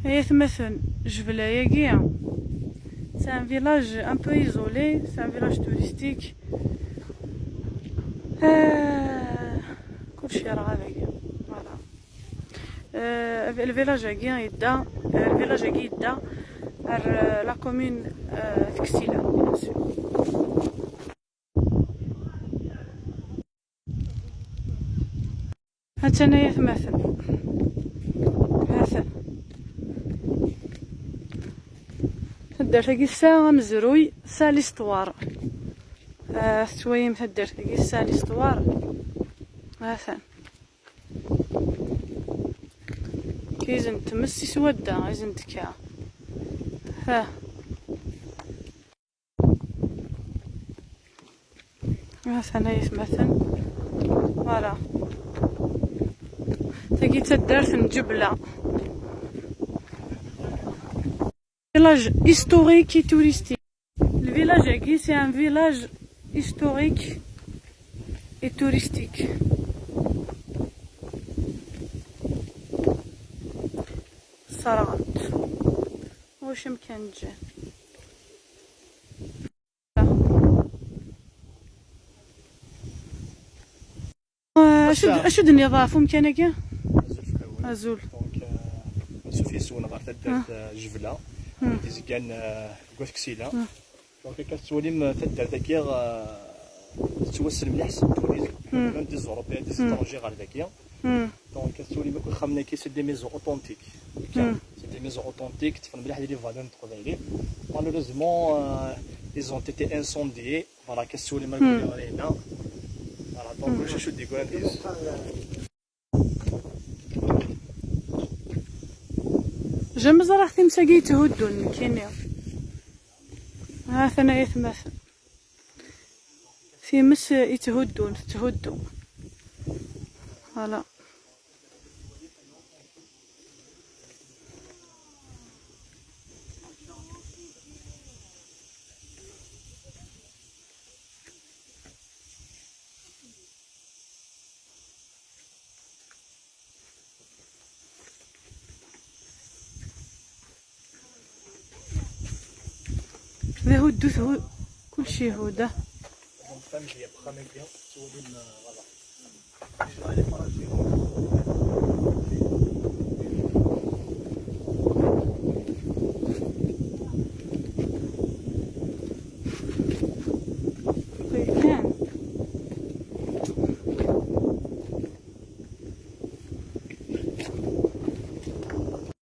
هي تمثل جبلاياكيا. C'est un village un peu isolé, c'est un village touristique. كلشي راه هذاك فوالا. الفيلاج هاكي يدا لا كومون تكستيلا بيان سور. هات انايا تماثل تدرت هاكي الساعة مزروي سا ليستوار. ثويم تدرت هاكي الساعة ليستوار. هاثان كيزن تمسي سودا ايزن تكا. هاثان هاي مثلا فوالا تاكي تدرت نجبلة. village historique et touristique. Le village ici c'est un village historique et touristique. صراحة واش مكان تجي اشد النظافة مكان هكا ازول سوفي سونا غير تدرت جبلة تيزكان كواش كسيلة دونك كتولي تدرت هكيا تتوسل مليح تولي ميم دي زوروبيان دي سترونجي غير هكيا دونك كتولي ما كل خمنا كي سي دي ميزون اوتونتيك سي دي ميزون اوتونتيك تفهم مليح لي فالور تقول عليه مالوريزمون ils ont été incendiés فوالا كتولي ما نقولوا غير هنا فوالا دونك واش شو ديكو ندير جمز راه تمساكي تهدون كاينين. ها ثنا يتمثل في مس يتهدون تهدوا فوالا. ذا هدو كلشي هودا. فهمتي يا بخا مليون تولي فوالا